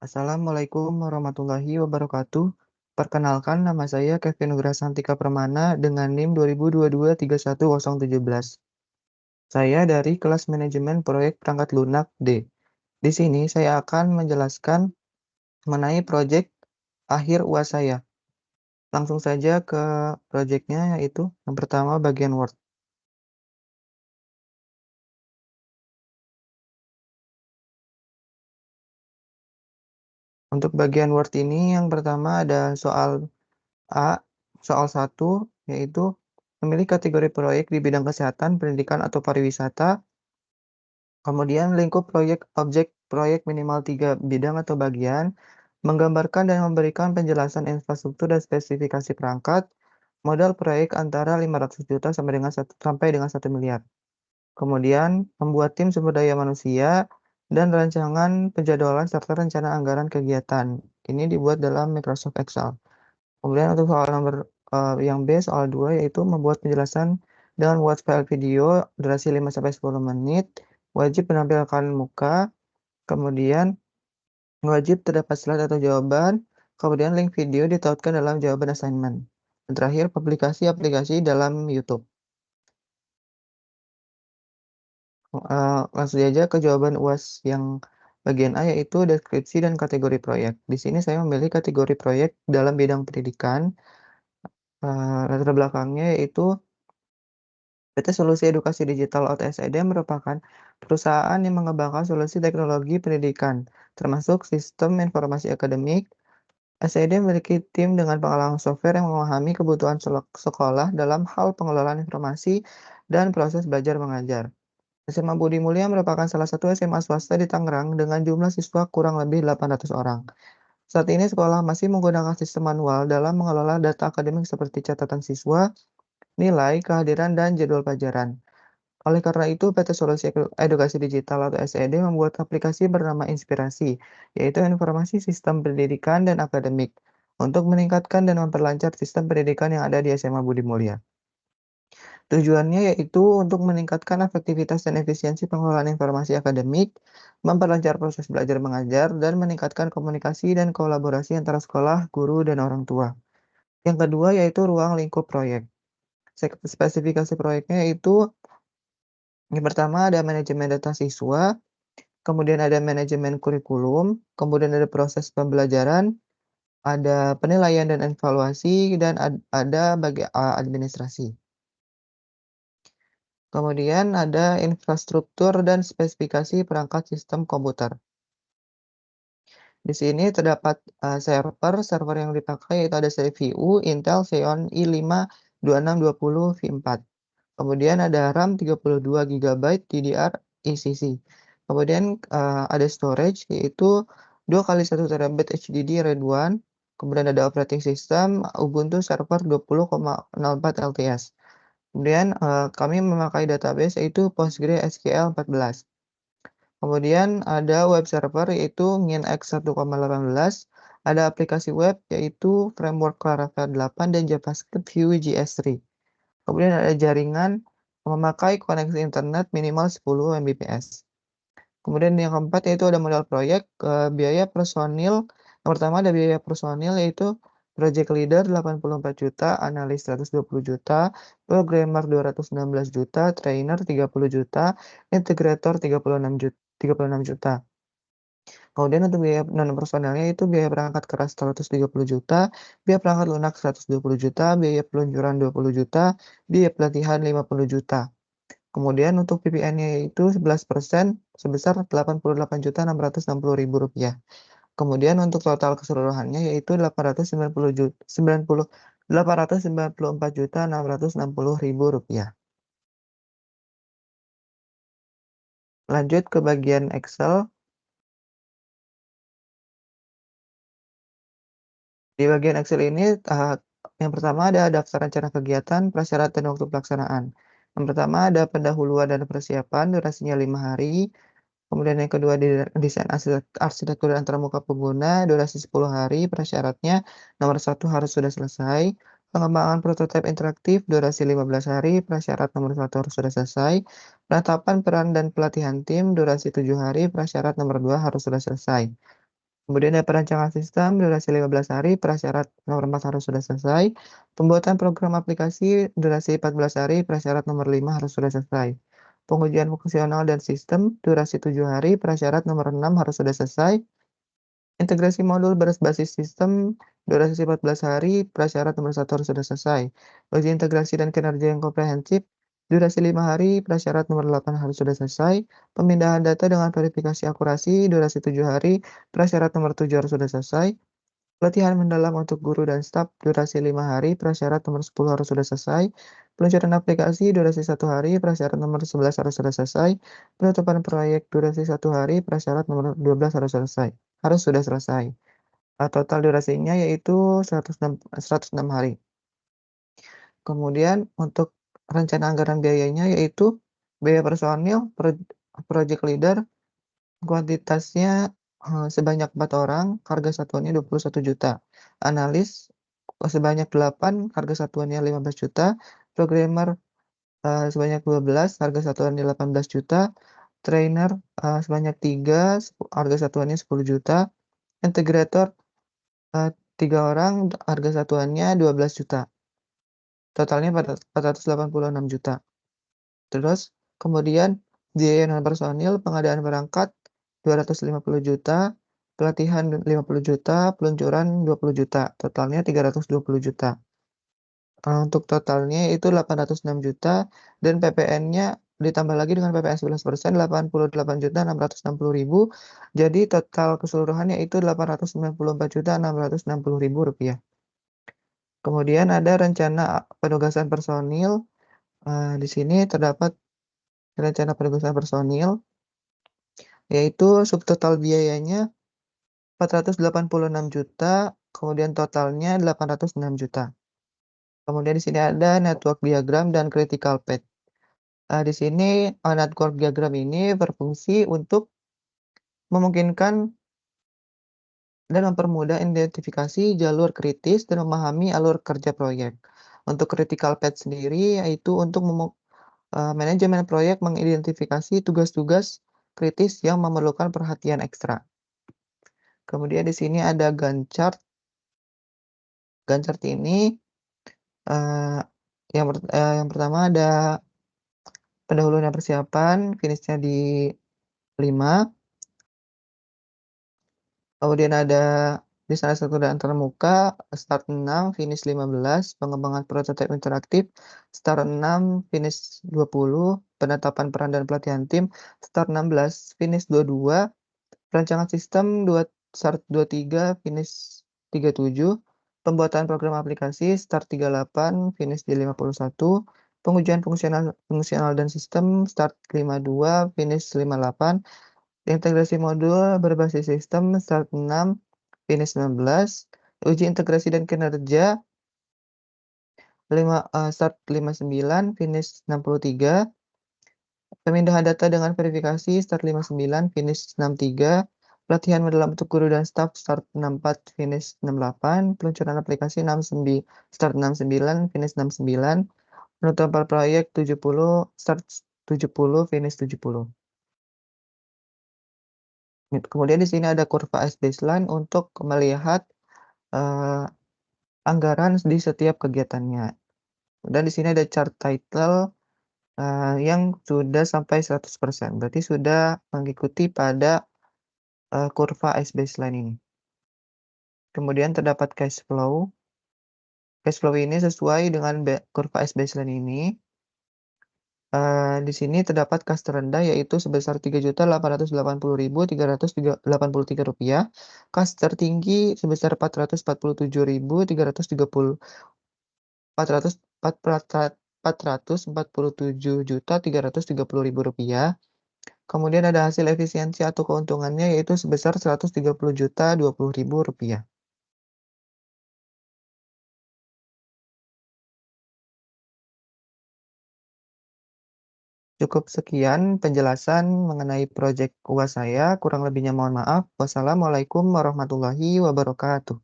Assalamualaikum warahmatullahi wabarakatuh. Perkenalkan, nama saya Kevin Nugraha Santika Permana dengan NIM 20223117. Saya dari kelas manajemen proyek perangkat lunak D. Di sini saya akan menjelaskan mengenai proyek akhir UAS saya. Langsung saja ke proyeknya, yaitu yang pertama bagian Word. Untuk bagian Word ini yang pertama ada soal A, soal 1, yaitu memilih kategori proyek di bidang kesehatan, pendidikan, atau pariwisata. Kemudian lingkup proyek objek proyek minimal 3 bidang atau bagian, menggambarkan dan memberikan penjelasan infrastruktur dan spesifikasi perangkat, modal proyek antara 500 juta sampai dengan 1 miliar. Kemudian membuat tim sumber daya manusia dan rancangan penjadwalan serta rencana anggaran kegiatan. Ini dibuat dalam Microsoft Excel. Kemudian untuk soal nomor yang B, soal 2, yaitu membuat penjelasan dengan membuat file video durasi 5-10 menit, wajib menampilkan muka, kemudian wajib terdapat slide atau jawaban, kemudian link video ditautkan dalam jawaban assignment. Dan terakhir, publikasi aplikasi dalam YouTube. Langsung saja ke jawaban UAS yang bagian A, yaitu deskripsi dan kategori proyek. Di sini saya memilih kategori proyek dalam bidang pendidikan. Latar belakangnya yaitu PT Solusi Edukasi Digital atau SED merupakan perusahaan yang mengembangkan solusi teknologi pendidikan, termasuk sistem informasi akademik. SED memiliki tim dengan pengalaman software yang memahami kebutuhan sekolah dalam hal pengelolaan informasi dan proses belajar mengajar. SMA Budi Mulia merupakan salah satu SMA swasta di Tangerang dengan jumlah siswa kurang lebih 800 orang. Saat ini sekolah masih menggunakan sistem manual dalam mengelola data akademik seperti catatan siswa, nilai, kehadiran, dan jadwal pelajaran. Oleh karena itu, PT Solusi Edukasi Digital atau SED membuat aplikasi bernama Inspirasi, yaitu informasi sistem pendidikan dan akademik, untuk meningkatkan dan memperlancar sistem pendidikan yang ada di SMA Budi Mulia. Tujuannya yaitu untuk meningkatkan efektivitas dan efisiensi pengelolaan informasi akademik, memperlancar proses belajar mengajar, dan meningkatkan komunikasi dan kolaborasi antara sekolah, guru, dan orang tua. Yang kedua yaitu ruang lingkup proyek. Spesifikasi proyeknya yaitu yang pertama ada manajemen data siswa, kemudian ada manajemen kurikulum, kemudian ada proses pembelajaran, ada penilaian dan evaluasi, dan ada administrasi. Kemudian ada infrastruktur dan spesifikasi perangkat sistem komputer. Di sini terdapat server yang dipakai yaitu ada CPU Intel Xeon i5 2620 V4. Kemudian ada RAM 32 GB DDR ECC. Kemudian ada storage yaitu 2 kali 1 TB HDD RAID 1. Kemudian ada operating system Ubuntu Server 20,04 LTS. Kemudian kami memakai database yaitu PostgreSQL 14. Kemudian ada web server yaitu Nginx 1,18. Ada aplikasi web yaitu framework Laravel 8 dan JavaScript Vue.js 3. Kemudian ada jaringan memakai koneksi internet minimal 10 Mbps. Kemudian yang keempat yaitu ada modal proyek, biaya personil. Yang pertama ada biaya personil yaitu project leader 84 juta, analis 120 juta, programmer 216 juta, trainer 30 juta, integrator 36 juta. Kemudian untuk biaya non personelnya itu biaya perangkat keras 130 juta, biaya perangkat lunak 120 juta, biaya peluncuran 20 juta, biaya pelatihan 50 juta. Kemudian untuk PPN-nya itu 11% sebesar Rp88.660.000. Kemudian untuk total keseluruhannya yaitu Rp894.660.000. Lanjut ke bagian Excel. Di bagian Excel ini yang pertama ada daftar rencana kegiatan, prasyarat, dan waktu pelaksanaan. Yang pertama ada pendahuluan dan persiapan, durasinya 5 hari. Kemudian yang kedua desain arsitektur antarmuka pengguna, durasi 10 hari, prasyaratnya nomor 1 harus sudah selesai. Pengembangan prototipe interaktif, durasi 15 hari, prasyarat nomor 1 harus sudah selesai. Penetapan peran dan pelatihan tim, durasi 7 hari, prasyarat nomor 2 harus sudah selesai. Kemudian ada perancangan sistem durasi 15 hari, prasyarat nomor 4 harus sudah selesai. Pembuatan program aplikasi durasi 14 hari, prasyarat nomor 5 harus sudah selesai. Pengujian fungsional dan sistem durasi 7 hari, prasyarat nomor 6 harus sudah selesai. Integrasi modul berbasis sistem durasi 14 hari, prasyarat nomor 1 harus sudah selesai. Uji integrasi dan kinerja yang komprehensif durasi 5 hari, prasyarat nomor 8 harus sudah selesai. Pemindahan data dengan verifikasi akurasi durasi 7 hari, prasyarat nomor 7 harus sudah selesai. Pelatihan mendalam untuk guru dan staf durasi 5 hari, prasyarat nomor 10 harus sudah selesai. Peluncuran aplikasi durasi 1 hari, prasyarat nomor 11 harus sudah selesai. Penutupan proyek durasi 1 hari, prasyarat nomor 12 harus sudah selesai. Total durasinya yaitu 106 hari. Kemudian untuk rencana anggaran biayanya yaitu biaya personil, project leader, kuantitasnya, sebanyak 4 orang, harga satuannya 21 juta. Analis, sebanyak 8, harga satuannya 15 juta. Programmer, sebanyak 12, harga satuannya 18 juta. Trainer, sebanyak 3, harga satuannya 10 juta. Integrator, 3 orang, harga satuannya 12 juta. Totalnya 486 juta. Terus kemudian biaya non personil, pengadaan perangkat 250 juta, pelatihan 50 juta, peluncuran 20 juta, totalnya 320 juta. Untuk totalnya itu 806 juta dan PPN-nya ditambah lagi dengan PPN 11%, 88.660.000. Jadi total keseluruhannya itu 894.660.000 rupiah. Kemudian ada rencana penugasan personil. Di sini terdapat rencana penugasan personil, yaitu subtotal biayanya 486 juta, kemudian totalnya 806 juta. Kemudian di sini ada network diagram dan critical path. Di sini network diagram ini berfungsi untuk memungkinkan dan mempermudah identifikasi jalur kritis dan memahami alur kerja proyek. Untuk critical path sendiri yaitu untuk manajemen proyek mengidentifikasi tugas-tugas kritis yang memerlukan perhatian ekstra. Kemudian di sini ada Gantt chart. Gantt chart ini yang pertama ada pendahuluan dan persiapan, finishnya di 5. Kemudian ada desain struktur dan antarmuka, start 6, finish 15, pengembangan prototipe interaktif, start 6, finish 20, penetapan peran dan pelatihan tim, start 16, finish 22, perancangan sistem start 23, finish 37, pembuatan program aplikasi, start 38, finish di 51, pengujian fungsional dan sistem, start 52, finish 58, integrasi modul berbasis sistem start 6, finish 19, uji integrasi dan kinerja start 59, finish 63, pemindahan data dengan verifikasi start 59, finish 63, pelatihan mendalam untuk guru dan staf start 64, finish 68, peluncuran aplikasi start 69, finish 69, penutupan proyek 70, start 70, finish 70. Kemudian di sini ada kurva S baseline untuk melihat anggaran di setiap kegiatannya. Dan di sini ada chart title yang sudah sampai 100%, berarti sudah mengikuti pada kurva S baseline ini. Kemudian terdapat cash flow. Cash flow ini sesuai dengan kurva S baseline ini. Di sini terdapat kas terendah yaitu sebesar Rp380.383. Kas tertinggi sebesar Rp447.330. Kemudian ada hasil efisiensi atau keuntungannya yaitu sebesar Rp130.020.000. Cukup sekian penjelasan mengenai proyek UAS saya, kurang lebihnya mohon maaf. Wassalamualaikum warahmatullahi wabarakatuh.